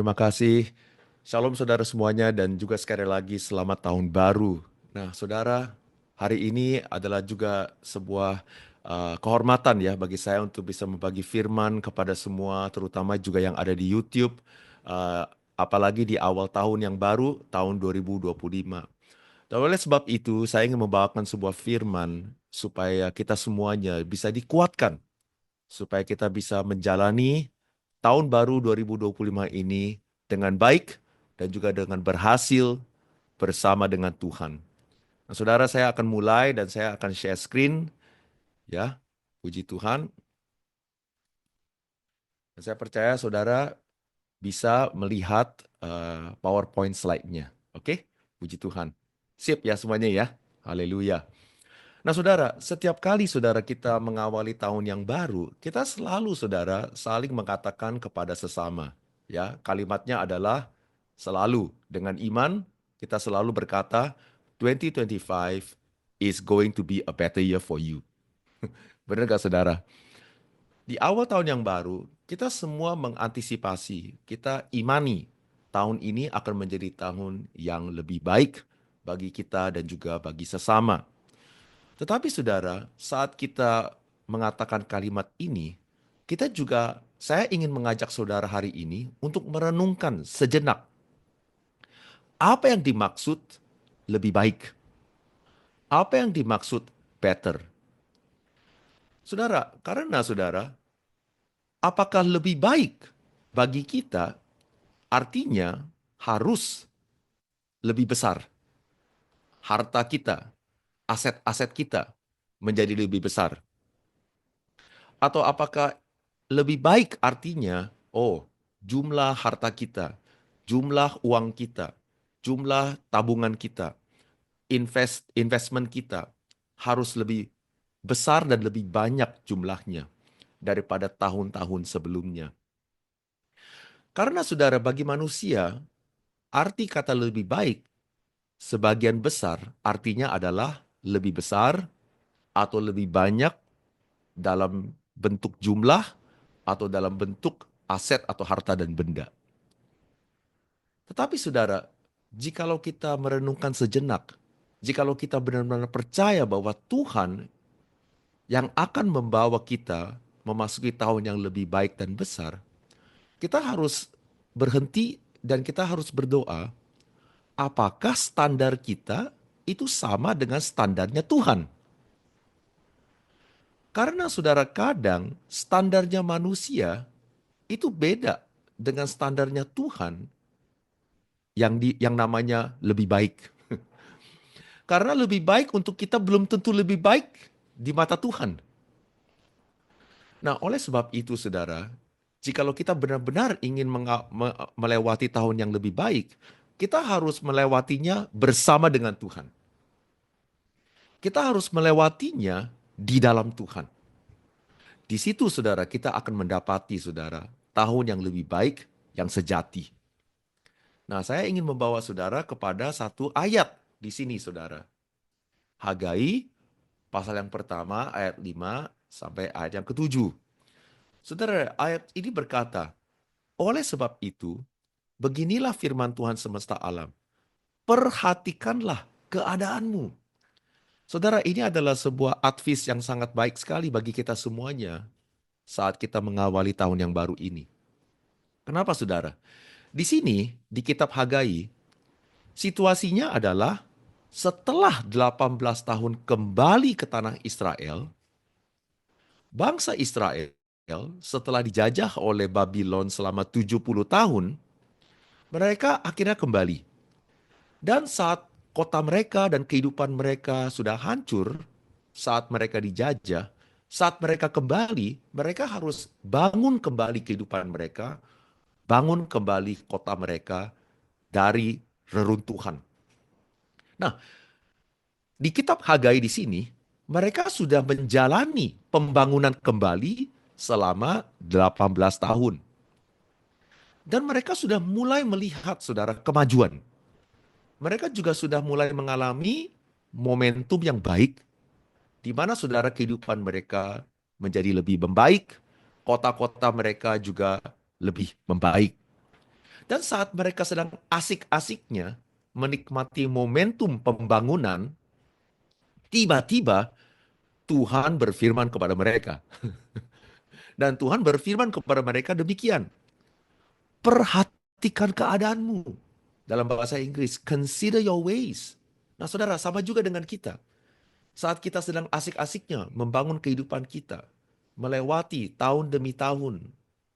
Terima kasih. Shalom saudara semuanya dan juga sekali lagi selamat tahun baru. Nah, saudara, hari ini adalah juga sebuah kehormatan ya bagi saya untuk bisa membagi firman kepada semua, terutama juga yang ada di YouTube, uh, apalagi di awal tahun yang baru, tahun 2025. Dan oleh sebab itu, saya ingin membawakan sebuah firman supaya kita semuanya bisa dikuatkan, supaya kita bisa menjalani tahun baru 2025 ini dengan baik dan juga dengan berhasil bersama dengan Tuhan. Nah, saudara, saya akan mulai dan saya akan share screen ya. Puji Tuhan. Dan saya percaya saudara bisa melihat PowerPoint slide-nya. Oke? Puji Tuhan. Sip ya semuanya ya. Haleluya. Nah, saudara, setiap kali saudara kita mengawali tahun yang baru, kita selalu saudara saling mengatakan kepada sesama. Ya, kalimatnya adalah selalu dengan iman kita selalu berkata 2025 is going to be a better year for you. Benar gak saudara? Di awal tahun yang baru, kita semua mengantisipasi, kita imani tahun ini akan menjadi tahun yang lebih baik bagi kita dan juga bagi sesama. Tetapi saudara, saat kita mengatakan kalimat ini, saya ingin mengajak saudara hari ini untuk merenungkan sejenak apa yang dimaksud lebih baik, apa yang dimaksud better. Saudara, karena saudara, apakah lebih baik bagi kita artinya harus lebih besar harta kita, aset-aset kita menjadi lebih besar. Atau apakah lebih baik artinya, oh, jumlah harta kita, jumlah uang kita, jumlah tabungan kita, investment kita harus lebih besar dan lebih banyak jumlahnya daripada tahun-tahun sebelumnya. Karena saudara, bagi manusia, arti kata lebih baik sebagian besar artinya adalah lebih besar atau lebih banyak dalam bentuk jumlah atau dalam bentuk aset atau harta dan benda. Tetapi saudara, jikalau kita merenungkan sejenak, jikalau kita benar-benar percaya bahwa Tuhan yang akan membawa kita memasuki tahun yang lebih baik dan besar, kita harus berhenti dan kita harus berdoa, apakah standar kita itu sama dengan standarnya Tuhan? Karena saudara, kadang standarnya manusia itu beda dengan standarnya Tuhan yang namanya lebih baik. Karena lebih baik untuk kita belum tentu lebih baik di mata Tuhan. Nah, oleh sebab itu saudara, jikalau kita benar-benar ingin melewati tahun yang lebih baik, kita harus melewatinya bersama dengan Tuhan. Kita harus melewatinya di dalam Tuhan. Di situ saudara, kita akan mendapati saudara, tahun yang lebih baik, yang sejati. Nah, saya ingin membawa saudara kepada satu ayat di sini saudara. Hagai pasal yang pertama ayat 5 sampai ayat yang ketujuh. Saudara, ayat ini berkata, oleh sebab itu, beginilah firman Tuhan semesta alam. Perhatikanlah keadaanmu. Saudara, ini adalah sebuah advice yang sangat baik sekali bagi kita semuanya saat kita mengawali tahun yang baru ini. Kenapa saudara? Di sini, di kitab Hagai, situasinya adalah setelah 18 tahun kembali ke tanah Israel, bangsa Israel setelah dijajah oleh Babylon selama 70 tahun, mereka akhirnya kembali. Dan saat kota mereka dan kehidupan mereka sudah hancur, saat mereka dijajah, saat mereka kembali, mereka harus bangun kembali kehidupan mereka, bangun kembali kota mereka dari reruntuhan. Nah, di kitab Hagai di sini, mereka sudah menjalani pembangunan kembali selama 18 tahun. Dan mereka sudah mulai melihat, saudara, kemajuan. Mereka juga sudah mulai mengalami momentum yang baik, di mana saudara kehidupan mereka menjadi lebih membaik, kota-kota mereka juga lebih membaik. Dan saat mereka sedang asik-asiknya menikmati momentum pembangunan, tiba-tiba Tuhan berfirman kepada mereka. Dan Tuhan berfirman kepada mereka demikian, perhatikan keadaanmu. Dalam bahasa Inggris, consider your ways. Nah saudara, sama juga dengan kita. Saat kita sedang asik-asiknya membangun kehidupan kita, melewati tahun demi tahun,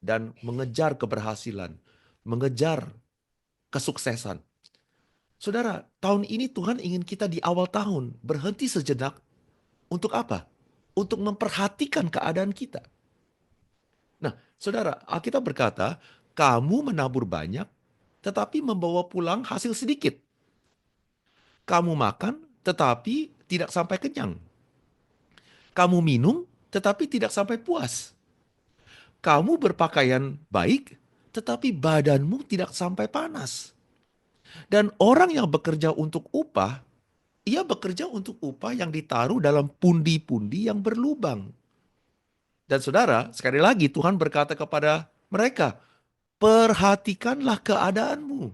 dan mengejar keberhasilan, mengejar kesuksesan. Saudara, tahun ini Tuhan ingin kita di awal tahun berhenti sejenak untuk apa? Untuk memperhatikan keadaan kita. Nah, saudara, Alkitab berkata, kamu menabur banyak, tetapi membawa pulang hasil sedikit. Kamu makan, tetapi tidak sampai kenyang. Kamu minum, tetapi tidak sampai puas. Kamu berpakaian baik, tetapi badanmu tidak sampai panas. Dan orang yang bekerja untuk upah, ia bekerja untuk upah yang ditaruh dalam pundi-pundi yang berlubang. Dan saudara, sekali lagi Tuhan berkata kepada mereka, perhatikanlah keadaanmu.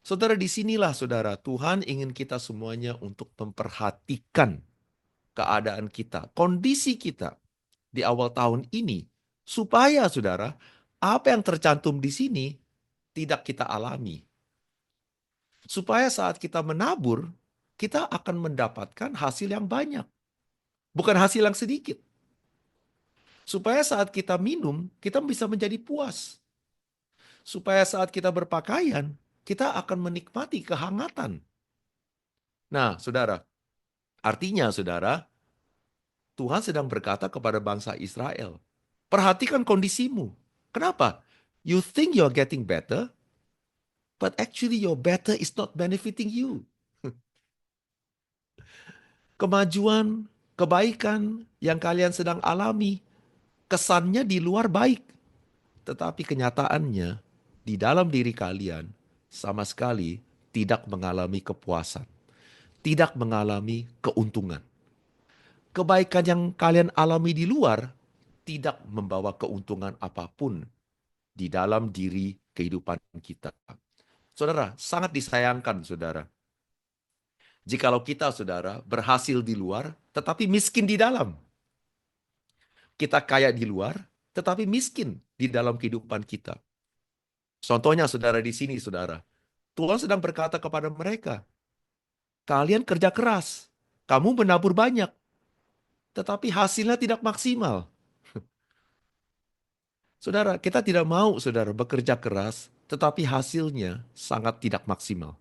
Saudara, disinilah saudara, Tuhan ingin kita semuanya untuk memperhatikan keadaan kita, kondisi kita di awal tahun ini, supaya saudara, apa yang tercantum di sini tidak kita alami. Supaya saat kita menabur, kita akan mendapatkan hasil yang banyak, bukan hasil yang sedikit. Supaya saat kita minum, kita bisa menjadi puas. Supaya saat kita berpakaian, kita akan menikmati kehangatan. Nah, saudara, artinya saudara, Tuhan sedang berkata kepada bangsa Israel, perhatikan kondisimu. Kenapa? You think you're getting better, but actually your better is not benefiting you. Kemajuan, kebaikan yang kalian sedang alami, kesannya di luar baik. Tetapi kenyataannya, di dalam diri kalian sama sekali tidak mengalami kepuasan. Tidak mengalami keuntungan. Kebaikan yang kalian alami di luar tidak membawa keuntungan apapun di dalam diri kehidupan kita. Saudara, sangat disayangkan saudara. Jikalau kita saudara berhasil di luar tetapi miskin di dalam. Kita kaya di luar tetapi miskin di dalam kehidupan kita. Contohnya saudara di sini saudara. Tuhan sedang berkata kepada mereka, kalian kerja keras, kamu menabur banyak, tetapi hasilnya tidak maksimal. Saudara, kita tidak mau saudara bekerja keras, tetapi hasilnya sangat tidak maksimal.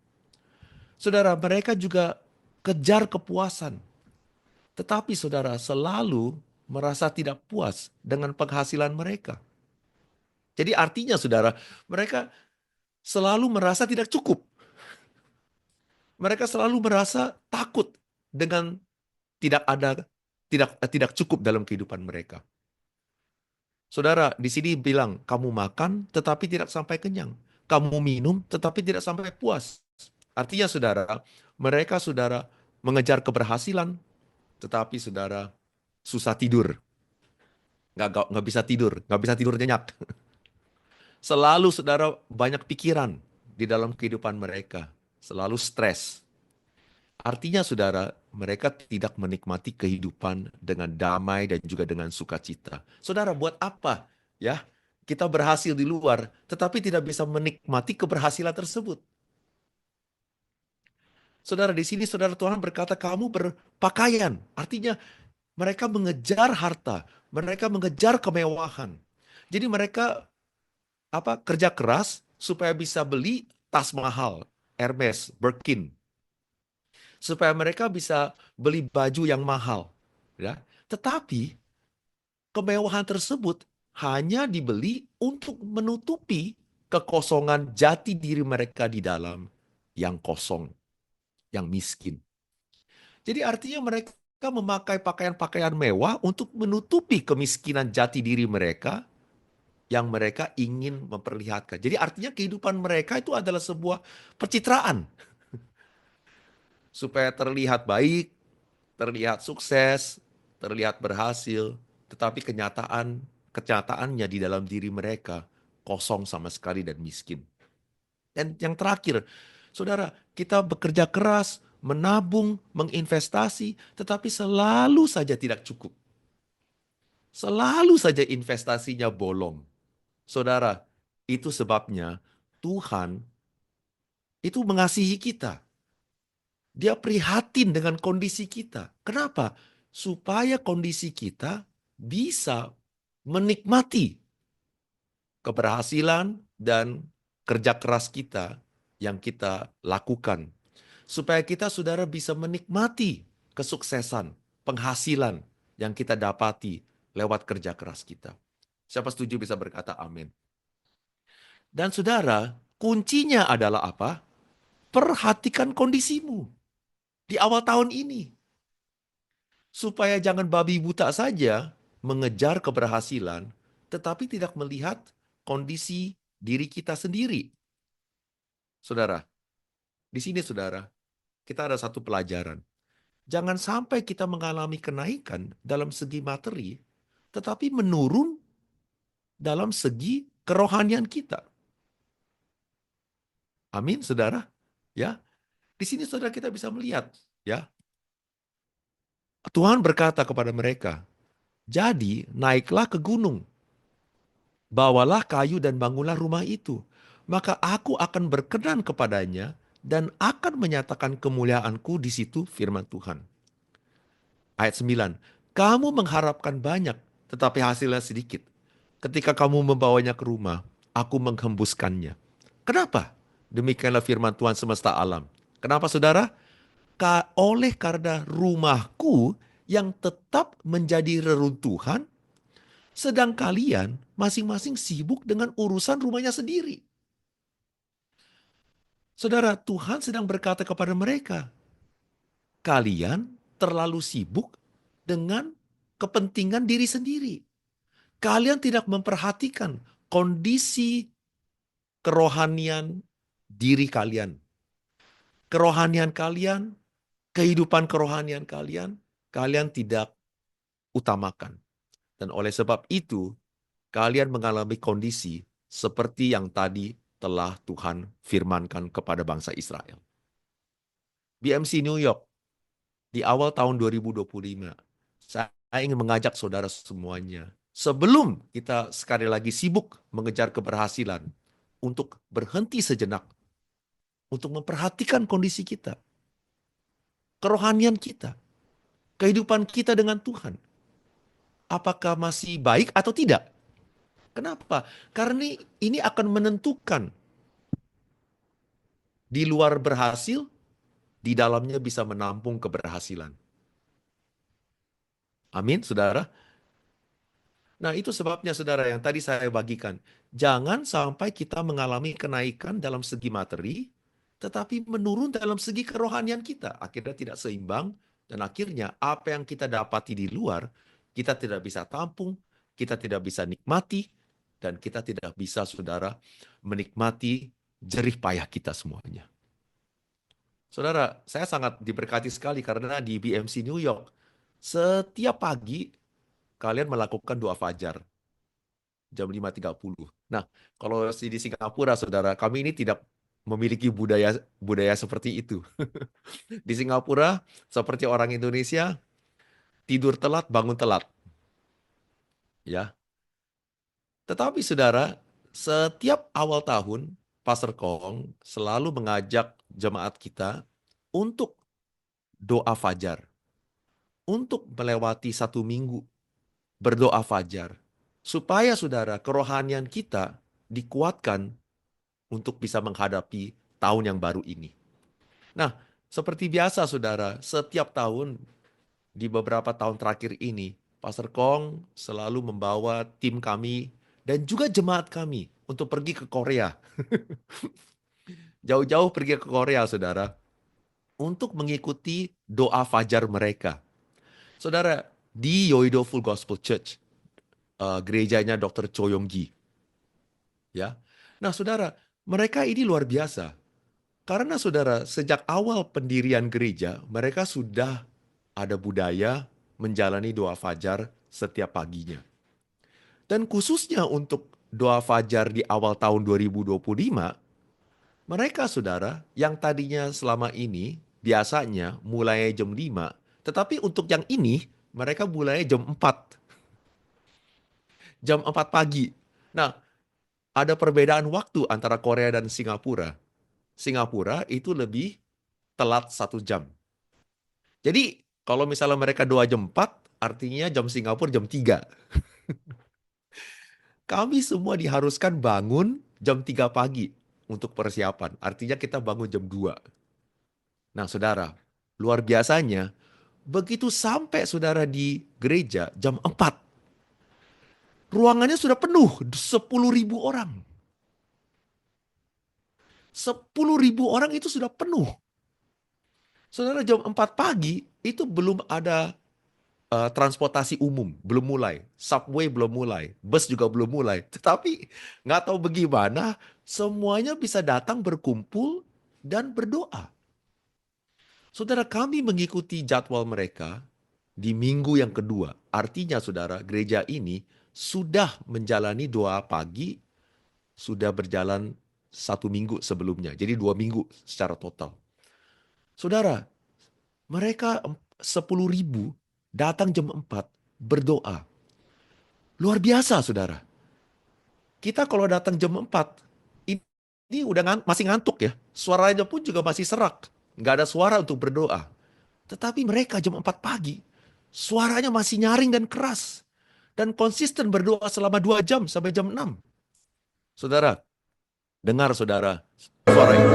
Saudara, mereka juga kejar kepuasan. Tetapi saudara selalu merasa tidak puas dengan penghasilan mereka. Jadi artinya saudara, mereka selalu merasa tidak cukup. Mereka selalu merasa takut dengan tidak cukup dalam kehidupan mereka. Saudara, di sini bilang, kamu makan tetapi tidak sampai kenyang. Kamu minum tetapi tidak sampai puas. Artinya saudara, mereka saudara mengejar keberhasilan, tetapi saudara susah tidur. Nggak bisa tidur nyenyak. Selalu saudara banyak pikiran di dalam kehidupan mereka. Selalu stres. Artinya saudara, mereka tidak menikmati kehidupan dengan damai dan juga dengan sukacita. Saudara, buat apa ya kita berhasil di luar tetapi tidak bisa menikmati keberhasilan tersebut? Saudara, di sini saudara Tuhan berkata kamu berpakaian. Artinya mereka mengejar harta, mereka mengejar kemewahan. Jadi mereka kerja keras supaya bisa beli tas mahal, Hermes, Birkin, supaya mereka bisa beli baju yang mahal, ya. Tetapi kemewahan tersebut hanya dibeli untuk menutupi kekosongan jati diri mereka di dalam yang kosong, yang miskin. Jadi artinya mereka memakai pakaian-pakaian mewah untuk menutupi kemiskinan jati diri mereka yang mereka ingin memperlihatkan. Jadi artinya kehidupan mereka itu adalah sebuah pencitraan. Supaya terlihat baik, terlihat sukses, terlihat berhasil, tetapi kenyataannya di dalam diri mereka kosong sama sekali dan miskin. Dan yang terakhir, saudara, kita bekerja keras, menabung, menginvestasi, tetapi selalu saja tidak cukup. Selalu saja investasinya bolong. Saudara, itu sebabnya Tuhan itu mengasihi kita. Dia prihatin dengan kondisi kita. Kenapa? Supaya kondisi kita bisa menikmati keberhasilan dan kerja keras kita yang kita lakukan. Supaya kita, saudara, bisa menikmati kesuksesan, penghasilan yang kita dapati lewat kerja keras kita. Siapa setuju bisa berkata amin. Dan saudara, kuncinya adalah apa? Perhatikan kondisimu di awal tahun ini. Supaya jangan babi buta saja mengejar keberhasilan, tetapi tidak melihat kondisi diri kita sendiri. Saudara, di sini saudara, kita ada satu pelajaran. Jangan sampai kita mengalami kenaikan dalam segi materi, tetapi menurun dalam segi kerohanian kita. Amin, saudara. Ya, di sini saudara kita bisa melihat, ya. Tuhan berkata kepada mereka, "Jadi naiklah ke gunung, bawalah kayu dan bangunlah rumah itu. Maka aku akan berkenan kepadanya dan akan menyatakan kemuliaanku di situ," firman Tuhan. Ayat 9, "Kamu mengharapkan banyak, tetapi hasilnya sedikit. Ketika kamu membawanya ke rumah, aku menghembuskannya." Kenapa? Demikianlah firman Tuhan semesta alam. Kenapa saudara? Oleh karena rumahku yang tetap menjadi reruntuhan, sedang kalian masing-masing sibuk dengan urusan rumahnya sendiri. Saudara, Tuhan sedang berkata kepada mereka, kalian terlalu sibuk dengan kepentingan diri sendiri. Kalian tidak memperhatikan kondisi kerohanian diri kalian. Kerohanian kalian, kehidupan kerohanian kalian, kalian tidak utamakan. Dan oleh sebab itu, kalian mengalami kondisi seperti yang tadi telah Tuhan firmankan kepada bangsa Israel. BMC New York, di awal tahun 2025, saya ingin mengajak saudara semuanya, sebelum kita sekali lagi sibuk mengejar keberhasilan, untuk berhenti sejenak, untuk memperhatikan kondisi kita, kerohanian kita, kehidupan kita dengan Tuhan. Apakah masih baik atau tidak? Kenapa? Karena ini akan menentukan di luar berhasil, di dalamnya bisa menampung keberhasilan. Amin, saudara. Nah, itu sebabnya, saudara, yang tadi saya bagikan. Jangan sampai kita mengalami kenaikan dalam segi materi, tetapi menurun dalam segi kerohanian kita. Akhirnya tidak seimbang, dan akhirnya apa yang kita dapati di luar, kita tidak bisa tampung, kita tidak bisa nikmati, dan kita tidak bisa, saudara, menikmati jerih payah kita semuanya. Saudara, saya sangat diberkati sekali karena di BMC New York, setiap pagi kalian melakukan doa fajar jam 5.30. Nah, kalau di Singapura, saudara, kami ini tidak memiliki budaya budaya seperti itu. Di Singapura, seperti orang Indonesia, tidur telat, bangun telat. Ya. Tetapi, saudara, setiap awal tahun, Pastor Kong selalu mengajak jemaat kita untuk doa fajar. Untuk melewati satu minggu berdoa fajar. Supaya, saudara, kerohanian kita dikuatkan untuk bisa menghadapi tahun yang baru ini. Nah, seperti biasa, saudara, setiap tahun di beberapa tahun terakhir ini, Pastor Kong selalu membawa tim kami dan juga jemaat kami untuk pergi ke Korea. Jauh-jauh pergi ke Korea, saudara, untuk mengikuti doa fajar mereka. Saudara, di Yoido Full Gospel Church, gerejanya Dr. Cho Yong Gi. Ya. Nah, saudara, mereka ini luar biasa. Karena, saudara, sejak awal pendirian gereja, mereka sudah ada budaya menjalani doa fajar setiap paginya. Dan khususnya untuk doa fajar di awal tahun 2025, mereka saudara yang tadinya selama ini biasanya mulai jam 5, tetapi untuk yang ini mereka mulai jam 4, jam 4 pagi. Nah, ada perbedaan waktu antara Korea dan Singapura. Singapura itu lebih telat 1 jam. Jadi kalau misalnya mereka 2 jam 4, artinya jam Singapura jam 3. Kami semua diharuskan bangun jam 3 pagi untuk persiapan. Artinya kita bangun jam 2. Nah, saudara, luar biasanya, begitu sampai saudara di gereja jam 4, ruangannya sudah penuh, 10.000 orang. 10.000 orang itu sudah penuh. Saudara, jam 4 pagi itu belum ada transportasi umum, belum mulai. Subway belum mulai. Bus juga belum mulai. Tetapi nggak tahu bagaimana, semuanya bisa datang berkumpul dan berdoa. Saudara, kami mengikuti jadwal mereka di minggu yang kedua. Artinya saudara, gereja ini sudah menjalani doa pagi, sudah berjalan 1 minggu sebelumnya. Jadi 2 minggu secara total. Saudara, mereka 10.000 datang jam 4 berdoa. Luar biasa saudara. Kita kalau datang jam 4, ini udah masih ngantuk ya. Suaranya pun juga masih serak. Nggak ada suara untuk berdoa. Tetapi mereka jam 4 pagi, suaranya masih nyaring dan keras. Dan konsisten berdoa selama 2 jam sampai jam 6. Saudara, dengar saudara suara itu.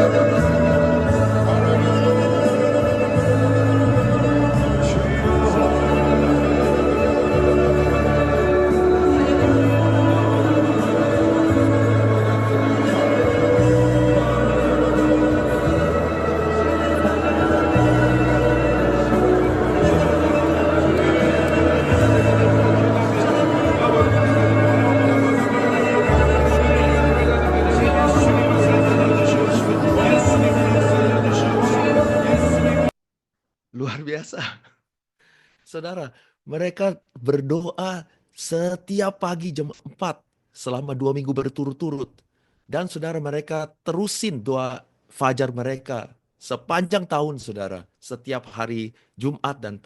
Luar biasa. Saudara, mereka berdoa setiap pagi jam 4 selama 2 minggu berturut-turut. Dan saudara, mereka terusin doa fajar mereka sepanjang tahun saudara. Setiap hari Jumat dan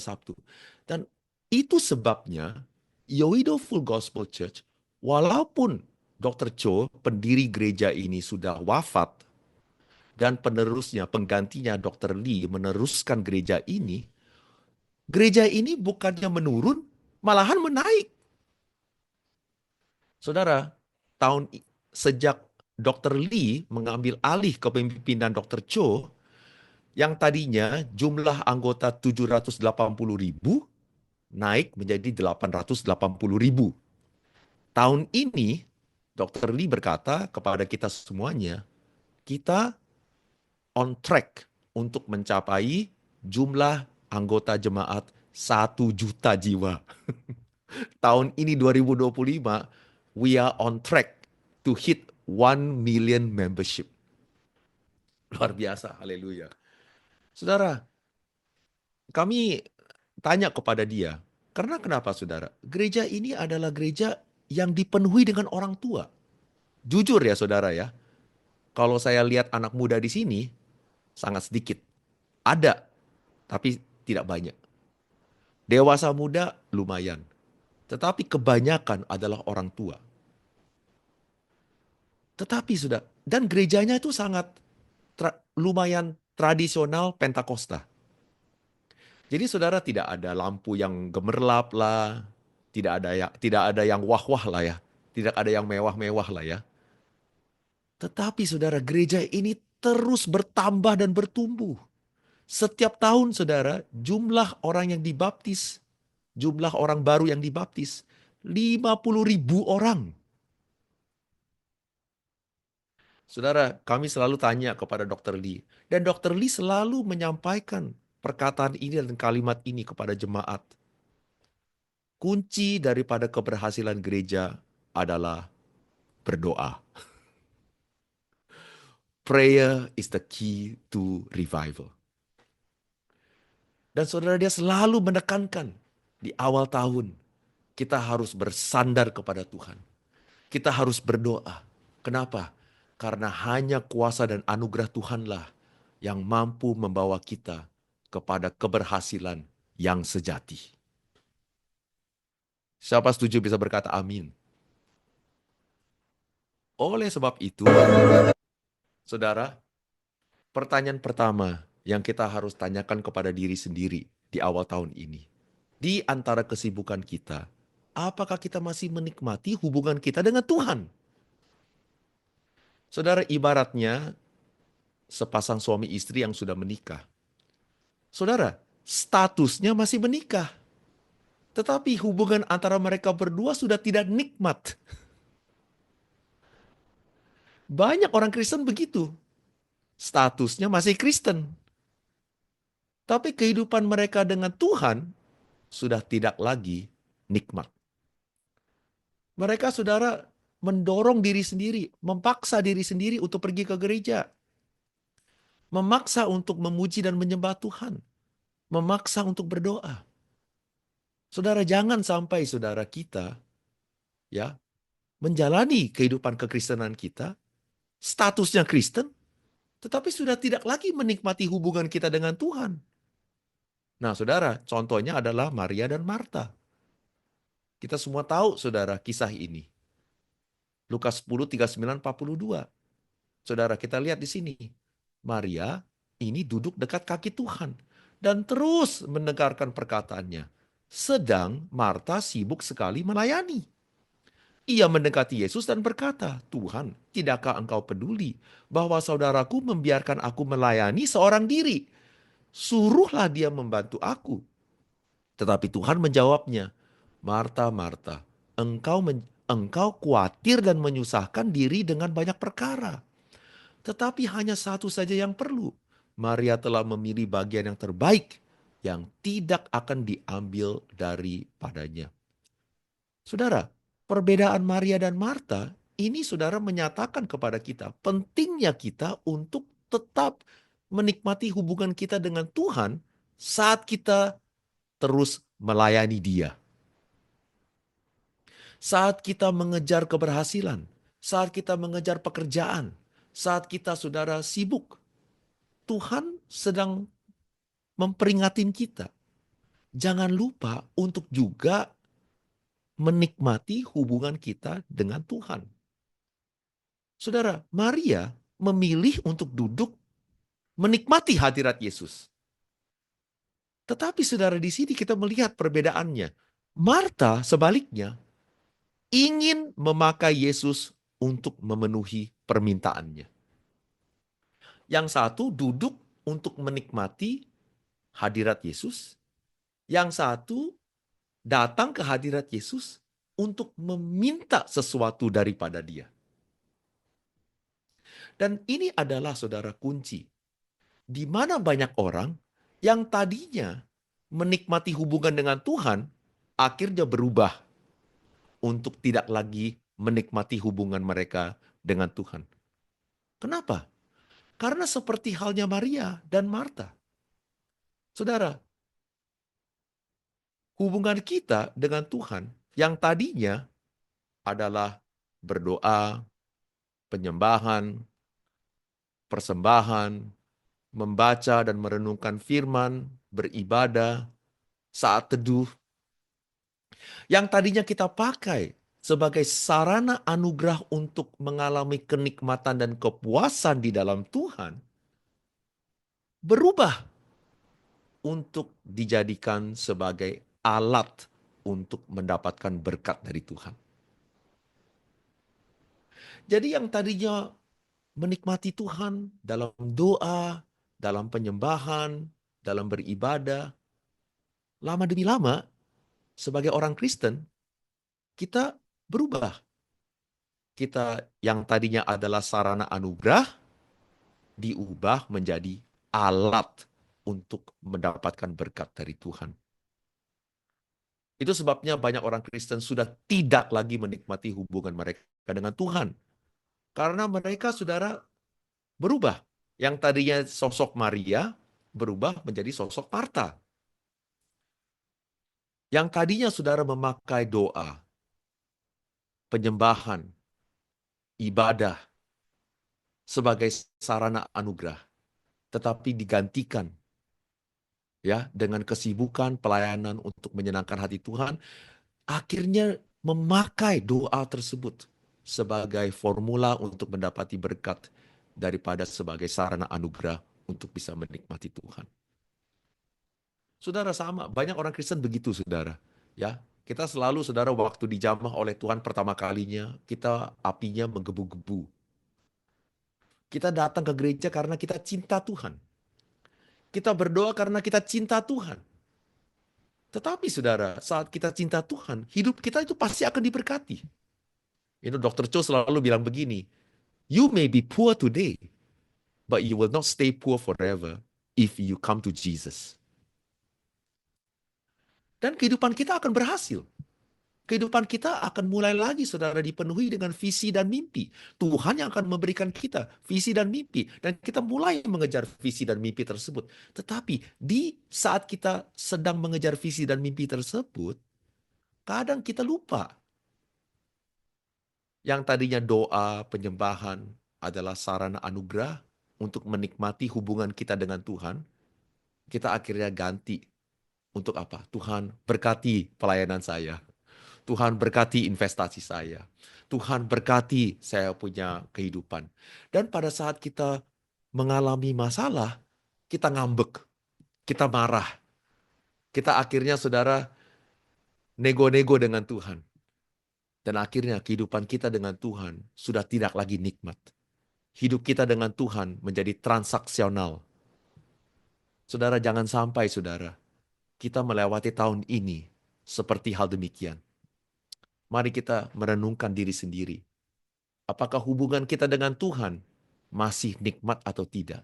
Sabtu. Dan itu sebabnya Yoido Full Gospel Church, walaupun Dr. Cho, pendiri gereja ini sudah wafat, dan penerusnya, penggantinya Dr. Lee meneruskan gereja ini bukannya menurun, malahan menaik. Saudara, sejak Dr. Lee mengambil alih kepemimpinan Dr. Cho, yang tadinya jumlah anggota 780.000 naik menjadi 880.000. Tahun ini, Dr. Lee berkata kepada kita semuanya, kita on track untuk mencapai jumlah anggota jemaat 1 juta jiwa. Tahun ini 2025, we are on track to hit 1 million membership. Luar biasa, haleluya. Saudara, kami tanya kepada dia, karena kenapa saudara? Gereja ini adalah gereja yang dipenuhi dengan orang tua. Jujur ya saudara ya, kalau saya lihat anak muda di sini, sangat sedikit. Ada, tapi tidak banyak. Dewasa muda lumayan. Tetapi kebanyakan adalah orang tua. Tetapi sudah, dan gerejanya itu sangat lumayan tradisional Pentakosta. Jadi saudara, tidak ada lampu yang gemerlap lah, tidak ada yang wah-wah lah ya, tidak ada yang mewah-mewah lah ya. Tetapi saudara, gereja ini terus bertambah dan bertumbuh. Setiap tahun saudara, jumlah orang yang dibaptis, jumlah orang baru yang dibaptis, 50.000 orang. Saudara, kami selalu tanya kepada Dr. Lee. Dan Dr. Lee selalu menyampaikan perkataan ini dan kalimat ini kepada jemaat. Kunci daripada keberhasilan gereja adalah berdoa. Prayer is the key to revival. Dan saudara, dia selalu menekankan di awal tahun, kita harus bersandar kepada Tuhan. Kita harus berdoa. Kenapa? Karena hanya kuasa dan anugerah Tuhanlah yang mampu membawa kita kepada keberhasilan yang sejati. Siapa setuju bisa berkata amin. Oleh sebab itu, saudara, pertanyaan pertama yang kita harus tanyakan kepada diri sendiri di awal tahun ini. Di antara kesibukan kita, apakah kita masih menikmati hubungan kita dengan Tuhan? Saudara, ibaratnya sepasang suami istri yang sudah menikah. Saudara, statusnya masih menikah. Tetapi hubungan antara mereka berdua sudah tidak nikmat. Banyak orang Kristen begitu. Statusnya masih Kristen. Tapi kehidupan mereka dengan Tuhan sudah tidak lagi nikmat. Mereka, saudara, mendorong diri sendiri, memaksa diri sendiri untuk pergi ke gereja. Memaksa untuk memuji dan menyembah Tuhan. Memaksa untuk berdoa. Saudara, jangan sampai saudara kita ya menjalani kehidupan kekristenan kita, statusnya Kristen, tetapi sudah tidak lagi menikmati hubungan kita dengan Tuhan. Nah, saudara, contohnya adalah Maria dan Marta. Kita semua tahu, saudara, kisah ini. Lukas 10, 39, 42. Saudara, kita lihat di sini. Maria ini duduk dekat kaki Tuhan dan terus mendengarkan perkataannya. Sedang Marta sibuk sekali melayani. Ia mendekati Yesus dan berkata, "Tuhan, tidakkah engkau peduli bahwa saudaraku membiarkan aku melayani seorang diri? Suruhlah dia membantu aku." Tetapi Tuhan menjawabnya, "Marta, Marta, engkau khawatir dan menyusahkan diri dengan banyak perkara. Tetapi hanya satu saja yang perlu. Maria telah memilih bagian yang terbaik yang tidak akan diambil daripadanya." Saudara, perbedaan Maria dan Marta ini, saudara, menyatakan kepada kita pentingnya kita untuk tetap menikmati hubungan kita dengan Tuhan saat kita terus melayani Dia. Saat kita mengejar keberhasilan, saat kita mengejar pekerjaan, saat kita, saudara, sibuk, Tuhan sedang memperingatin kita. Jangan lupa untuk juga menikmati hubungan kita dengan Tuhan. Saudara, Maria memilih untuk duduk menikmati hadirat Yesus. Tetapi saudara, di sini kita melihat perbedaannya. Marta sebaliknya ingin memakai Yesus untuk memenuhi permintaannya. Yang satu duduk untuk menikmati hadirat Yesus. Yang satu datang ke hadirat Yesus untuk meminta sesuatu daripada Dia. Dan ini adalah, saudara, kunci. Di mana banyak orang yang tadinya menikmati hubungan dengan Tuhan, akhirnya berubah untuk tidak lagi menikmati hubungan mereka dengan Tuhan. Kenapa? Karena seperti halnya Maria dan Marta. Saudara, hubungan kita dengan Tuhan yang tadinya adalah berdoa, penyembahan, persembahan, membaca dan merenungkan firman, beribadah, saat teduh, yang tadinya kita pakai sebagai sarana anugerah untuk mengalami kenikmatan dan kepuasan di dalam Tuhan, berubah untuk dijadikan sebagai alat untuk mendapatkan berkat dari Tuhan. Jadi yang tadinya menikmati Tuhan dalam doa, dalam penyembahan, dalam beribadah, lama demi lama sebagai orang Kristen, kita berubah. Kita yang tadinya adalah sarana anugerah, diubah menjadi alat untuk mendapatkan berkat dari Tuhan. Itu sebabnya banyak orang Kristen sudah tidak lagi menikmati hubungan mereka dengan Tuhan. Karena mereka, saudara, berubah. Yang tadinya sosok Maria berubah menjadi sosok Marta. Yang tadinya, saudara, memakai doa, penyembahan, ibadah sebagai sarana anugerah, tetapi digantikan ya dengan kesibukan pelayanan untuk menyenangkan hati Tuhan, akhirnya memakai doa tersebut sebagai formula untuk mendapati berkat daripada sebagai sarana anugerah untuk bisa menikmati Tuhan. Saudara, sama, banyak orang Kristen begitu, saudara. Ya, kita selalu, saudara, waktu dijamah oleh Tuhan pertama kalinya, kita apinya menggebu-gebu. Kita datang ke gereja karena kita cinta Tuhan. Kita berdoa karena kita cinta Tuhan. Tetapi saudara, saat kita cinta Tuhan, hidup kita itu pasti akan diberkati. Itu Dr. Cho selalu bilang begini, you may be poor today, but you will not stay poor forever if you come to Jesus. Dan kehidupan kita akan berhasil. Kehidupan kita akan mulai lagi, saudara, dipenuhi dengan visi dan mimpi. Tuhan yang akan memberikan kita visi dan mimpi. Dan kita mulai mengejar visi dan mimpi tersebut. Tetapi di saat kita sedang mengejar visi dan mimpi tersebut, kadang kita lupa. Yang tadinya doa, penyembahan adalah sarana anugerah untuk menikmati hubungan kita dengan Tuhan. Kita akhirnya ganti untuk apa? Tuhan berkati pelayanan saya. Tuhan berkati investasi saya. Tuhan berkati saya punya kehidupan. Dan pada saat kita mengalami masalah, kita ngambek, kita marah. Kita akhirnya, saudara, nego-nego dengan Tuhan. Dan akhirnya kehidupan kita dengan Tuhan sudah tidak lagi nikmat. Hidup kita dengan Tuhan menjadi transaksional. Saudara, jangan sampai, saudara, kita melewati tahun ini seperti hal demikian. Mari kita merenungkan diri sendiri. Apakah hubungan kita dengan Tuhan masih nikmat atau tidak?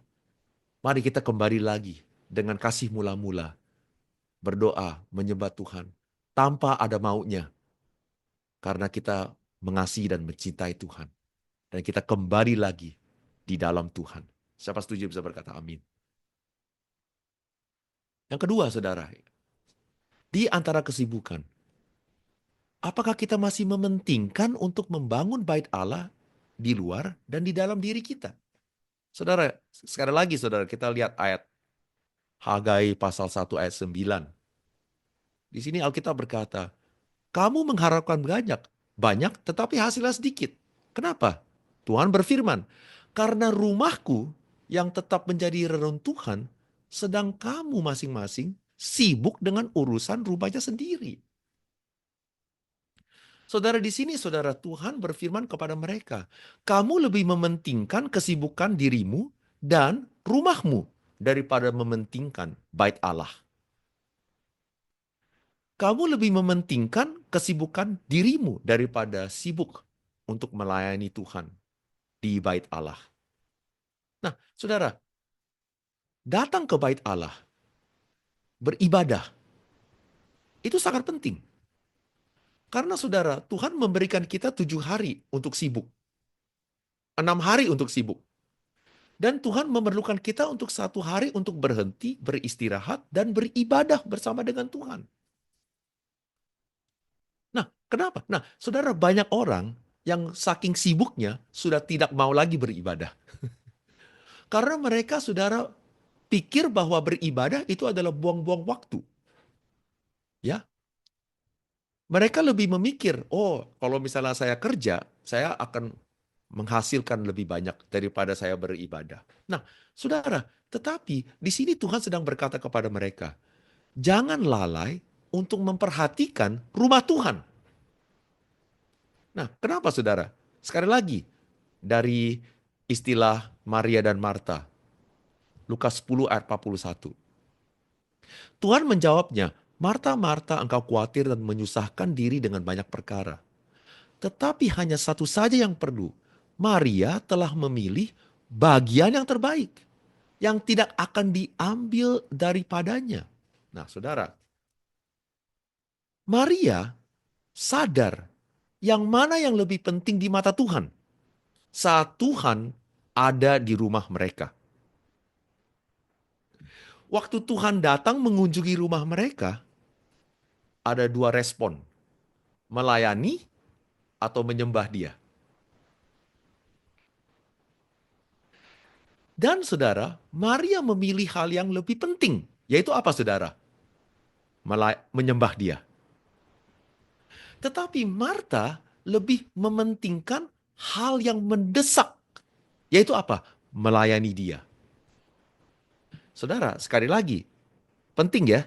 Mari kita kembali lagi dengan kasih mula-mula. Berdoa, menyembah Tuhan. Tanpa ada maunya. Karena kita mengasihi dan mencintai Tuhan. Dan kita kembali lagi di dalam Tuhan. Siapa setuju bisa berkata amin. Yang kedua, saudara. Di antara kesibukan, apakah kita masih mementingkan untuk membangun bait Allah di luar dan di dalam diri kita? Saudara, sekali lagi saudara, kita lihat ayat Hagai pasal 1 ayat 9. Di sini Alkitab berkata, kamu mengharapkan banyak tetapi hasilnya sedikit. Kenapa? Tuhan berfirman, karena rumahku yang tetap menjadi reruntuhan, sedang kamu masing-masing sibuk dengan urusan rumahnya sendiri. Saudara, di sini saudara, Tuhan berfirman kepada mereka, kamu lebih mementingkan kesibukan dirimu dan rumahmu daripada mementingkan bait Allah. Kamu lebih mementingkan kesibukan dirimu daripada sibuk untuk melayani Tuhan di bait Allah. Nah, saudara, datang ke bait Allah, beribadah, itu sangat penting. Karena saudara, Tuhan memberikan kita 7 hari untuk sibuk. 6 hari untuk sibuk. Dan Tuhan memerlukan kita untuk 1 hari untuk berhenti, beristirahat, dan beribadah bersama dengan Tuhan. Nah, kenapa? Nah, saudara, banyak orang yang saking sibuknya sudah tidak mau lagi beribadah. Karena mereka, saudara, pikir bahwa beribadah itu adalah buang-buang waktu. Ya, mereka lebih memikir, oh, kalau misalnya saya kerja, saya akan menghasilkan lebih banyak daripada saya beribadah. Nah, saudara, tetapi di sini Tuhan sedang berkata kepada mereka, jangan lalai untuk memperhatikan rumah Tuhan. Nah, kenapa saudara? Sekali lagi, dari istilah Maria dan Marta, Lukas 10 ayat 41. Tuhan menjawabnya, Marta, Marta, engkau khawatir dan menyusahkan diri dengan banyak perkara. Tetapi hanya satu saja yang perlu. Maria telah memilih bagian yang terbaik, yang tidak akan diambil daripadanya. Nah, saudara, Maria sadar yang mana yang lebih penting di mata Tuhan saat Tuhan ada di rumah mereka. Waktu Tuhan datang mengunjungi rumah mereka, ada 2 respon. Melayani atau menyembah dia. Dan saudara, Maria memilih hal yang lebih penting. Yaitu apa saudara? Menyembah dia. Tetapi Marta lebih mementingkan hal yang mendesak. Yaitu apa? Melayani dia. Saudara, sekali lagi, penting ya.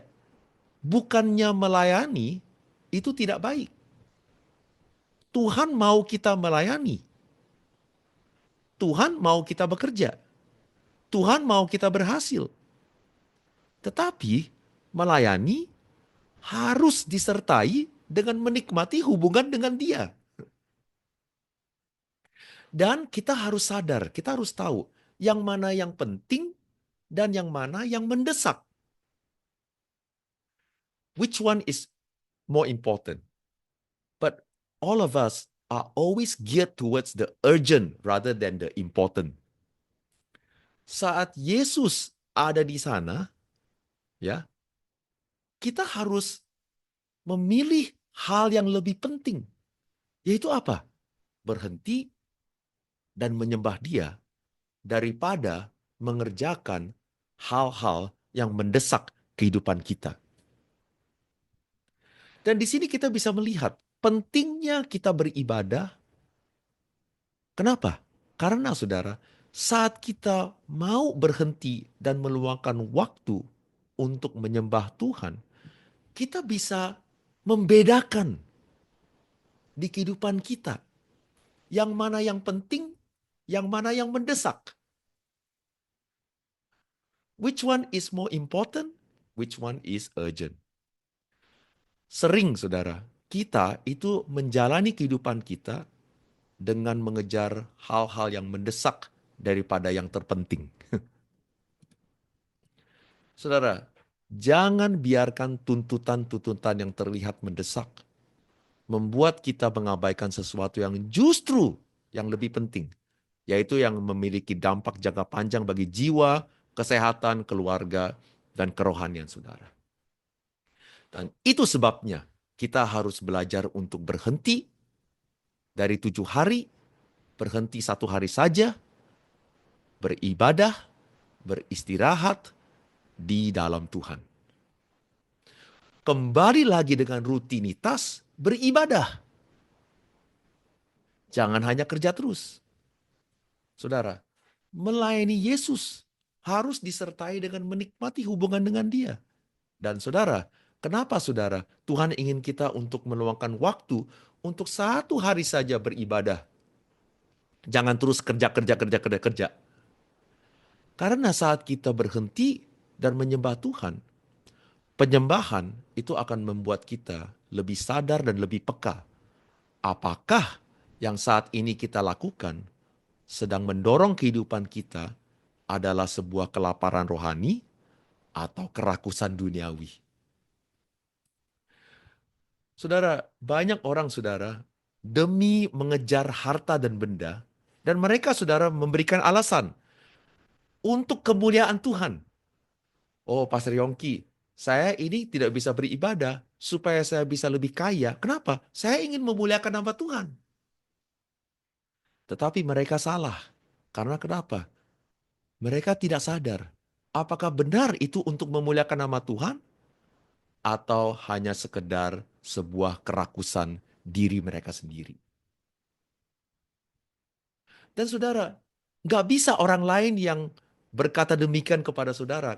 Bukannya melayani itu tidak baik. Tuhan mau kita melayani. Tuhan mau kita bekerja. Tuhan mau kita berhasil. Tetapi melayani harus disertai dengan menikmati hubungan dengan dia. Dan kita harus sadar, kita harus tahu yang mana yang penting dan yang mana yang mendesak. Which one is more important? But all of us are always geared towards the urgent rather than the important. Saat Yesus ada di sana, ya, kita harus memilih hal yang lebih penting. Yaitu apa? Berhenti dan menyembah dia daripada mengerjakan hal-hal yang mendesak kehidupan kita. Dan di sini kita bisa melihat pentingnya kita beribadah. Kenapa? Karena saudara, saat kita mau berhenti dan meluangkan waktu untuk menyembah Tuhan, kita bisa membedakan di kehidupan kita yang mana yang penting, yang mana yang mendesak. Which one is more important? Which one is urgent? Sering saudara, kita itu menjalani kehidupan kita dengan mengejar hal-hal yang mendesak daripada yang terpenting. Saudara, jangan biarkan tuntutan-tuntutan yang terlihat mendesak membuat kita mengabaikan sesuatu yang justru yang lebih penting, yaitu yang memiliki dampak jangka panjang bagi jiwa, kesehatan, keluarga, dan kerohanian saudara. Dan itu sebabnya kita harus belajar untuk berhenti dari 7 hari, berhenti 1 hari saja, beribadah, beristirahat di dalam Tuhan. Kembali lagi dengan rutinitas beribadah. Jangan hanya kerja terus. Saudara, melayani Yesus harus disertai dengan menikmati hubungan dengan Dia. Dan saudara, kenapa saudara Tuhan ingin kita untuk meluangkan waktu untuk 1 hari saja beribadah? Jangan terus kerja. Karena saat kita berhenti dan menyembah Tuhan, penyembahan itu akan membuat kita lebih sadar dan lebih peka. Apakah yang saat ini kita lakukan sedang mendorong kehidupan kita adalah sebuah kelaparan rohani atau kerakusan duniawi? Saudara, banyak orang saudara demi mengejar harta dan benda, dan mereka saudara memberikan alasan untuk kemuliaan Tuhan. Oh, Pastor Yongki, saya ini tidak bisa beribadah supaya saya bisa lebih kaya. Kenapa? Saya ingin memuliakan nama Tuhan. Tetapi mereka salah. Karena kenapa? Mereka tidak sadar. Apakah benar itu untuk memuliakan nama Tuhan? Atau hanya sekedar sebuah kerakusan diri mereka sendiri. Dan saudara, nggak bisa orang lain yang berkata demikian kepada saudara.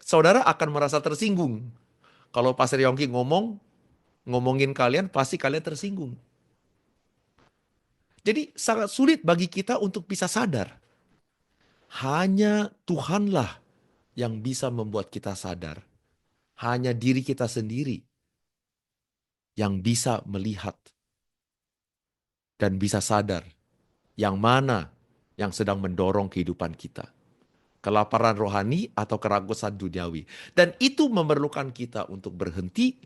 Saudara akan merasa tersinggung. Kalau Pastor Yongki ngomongin kalian, pasti kalian tersinggung. Jadi sangat sulit bagi kita untuk bisa sadar. Hanya Tuhanlah yang bisa membuat kita sadar. Hanya diri kita sendiri yang bisa melihat dan bisa sadar yang mana yang sedang mendorong kehidupan kita. Kelaparan rohani atau kerakusan duniawi. Dan itu memerlukan kita untuk berhenti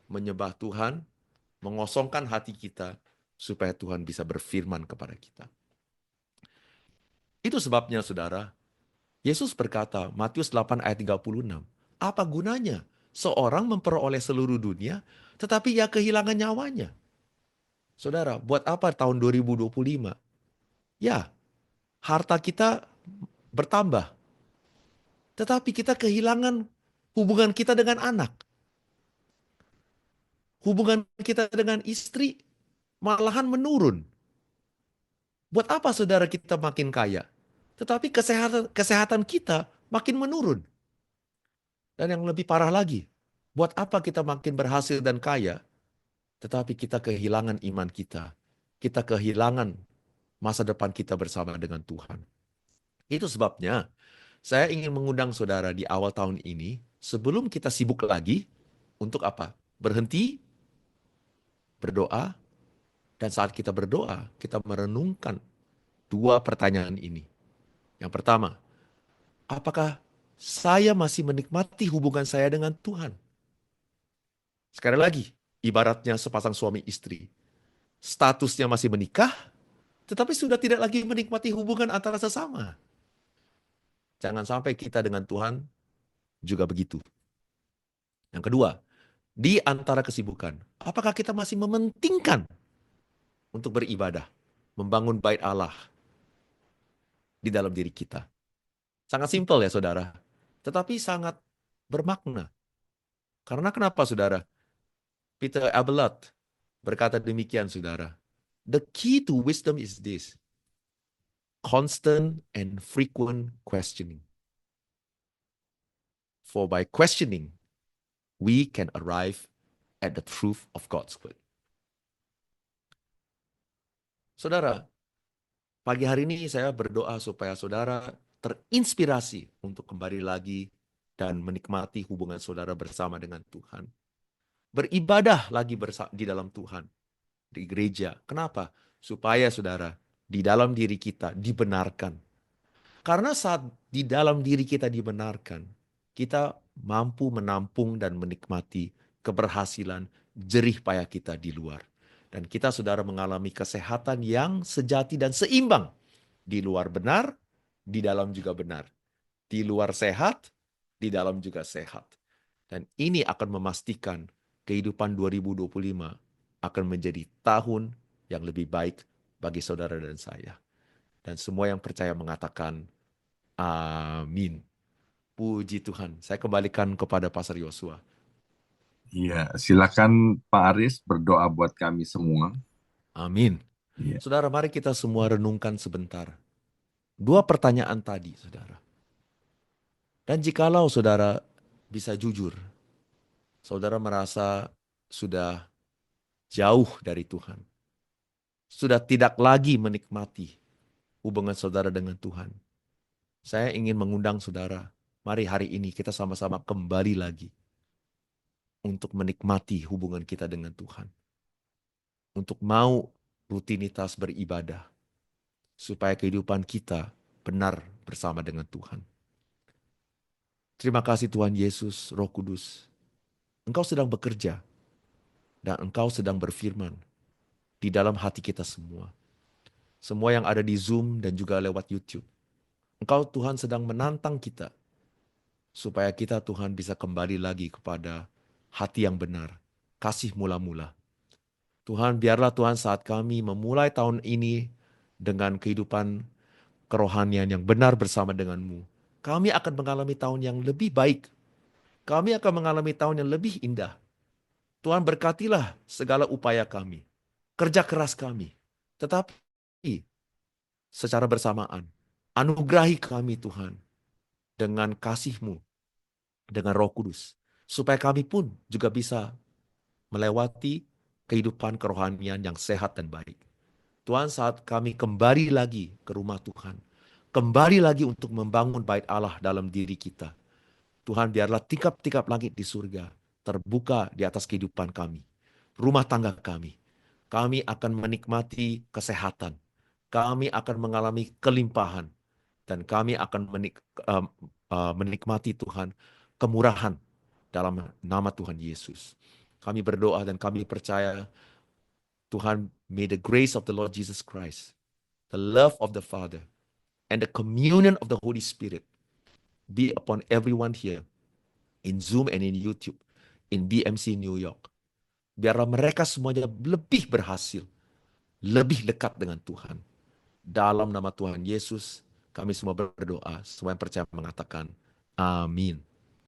menyembah Tuhan, mengosongkan hati kita supaya Tuhan bisa berfirman kepada kita. Itu sebabnya saudara, Yesus berkata, Matius 8 ayat 36, apa gunanya seorang memperoleh seluruh dunia, tetapi ia kehilangan nyawanya? Saudara, buat apa tahun 2025? Ya, harta kita bertambah. Tetapi kita kehilangan hubungan kita dengan anak. Hubungan kita dengan istri malahan menurun. Buat apa saudara kita makin kaya? Tetapi kesehatan kita makin menurun. Dan yang lebih parah lagi, buat apa kita makin berhasil dan kaya, tetapi kita kehilangan iman kita. Kita kehilangan masa depan kita bersama dengan Tuhan. Itu sebabnya saya ingin mengundang saudara di awal tahun ini, sebelum kita sibuk lagi, untuk apa? Berhenti, berdoa, dan saat kita berdoa, kita merenungkan dua pertanyaan ini. Yang pertama, apakah saya masih menikmati hubungan saya dengan Tuhan? Sekali lagi, ibaratnya sepasang suami istri. Statusnya masih menikah, tetapi sudah tidak lagi menikmati hubungan antara sesama. Jangan sampai kita dengan Tuhan juga begitu. Yang kedua, di antara kesibukan, apakah kita masih mementingkan untuk beribadah, membangun bait Allah di dalam diri kita? Sangat simpel ya saudara, tetapi sangat bermakna. Karena kenapa saudara? Peter Abelard berkata demikian saudara. The key to wisdom is this: constant and frequent questioning. For by questioning, we can arrive at the truth of God's word. Saudara, pagi hari ini saya berdoa supaya saudara terinspirasi untuk kembali lagi dan menikmati hubungan saudara bersama dengan Tuhan. Beribadah lagi di dalam Tuhan, di gereja. Kenapa? Supaya saudara, di dalam diri kita dibenarkan. Karena saat di dalam diri kita dibenarkan, kita mampu menampung dan menikmati keberhasilan jerih payah kita di luar. Dan kita saudara mengalami kesehatan yang sejati dan seimbang. Di luar benar, di dalam juga benar. Di luar sehat, di dalam juga sehat. Dan ini akan memastikan kehidupan 2025 akan menjadi tahun yang lebih baik bagi saudara dan saya. Dan semua yang percaya mengatakan, amin. Puji Tuhan. Saya kembalikan kepada Pastor Yosua. Iya, silakan Pak Aris berdoa buat kami semua. Amin. Iya. Saudara, mari kita semua renungkan sebentar. Dua pertanyaan tadi, saudara. Dan jikalau saudara bisa jujur, saudara merasa sudah jauh dari Tuhan, sudah tidak lagi menikmati hubungan saudara dengan Tuhan. Saya ingin mengundang saudara, mari hari ini kita sama-sama kembali lagi untuk menikmati hubungan kita dengan Tuhan. Untuk mau rutinitas beribadah, supaya kehidupan kita benar bersama dengan Tuhan. Terima kasih Tuhan Yesus, Roh Kudus. Engkau sedang bekerja dan Engkau sedang berfirman di dalam hati kita semua. Semua yang ada di Zoom dan juga lewat YouTube. Engkau Tuhan sedang menantang kita supaya kita Tuhan bisa kembali lagi kepada hati yang benar, kasih mula-mula. Tuhan, biarlah Tuhan saat kami memulai tahun ini dengan kehidupan kerohanian yang benar bersama dengan-Mu, kami akan mengalami tahun yang lebih baik. Kami akan mengalami tahun yang lebih indah. Tuhan berkatilah segala upaya kami, kerja keras kami. Tetapi secara bersamaan, anugerahi kami Tuhan dengan kasih-Mu, dengan Roh Kudus. Supaya kami pun juga bisa melewati kehidupan kerohanian yang sehat dan baik. Tuhan, saat kami kembali lagi ke rumah Tuhan, kembali lagi untuk membangun bait Allah dalam diri kita, Tuhan, biarlah tingkap-tingkap langit di surga terbuka di atas kehidupan kami, rumah tangga kami. Kami akan menikmati kesehatan, kami akan mengalami kelimpahan, dan kami akan menikmati Tuhan kemurahan dalam nama Tuhan Yesus. Kami berdoa dan kami percaya, Tuhan, may the grace of the Lord Jesus Christ, the love of the Father, and the communion of the Holy Spirit be upon everyone here in Zoom and in YouTube, in BMC New York. Biarlah mereka semuanya lebih berhasil, lebih dekat dengan Tuhan. Dalam nama Tuhan Yesus, Kami semua berdoa, semua yang percaya mengatakan, amin.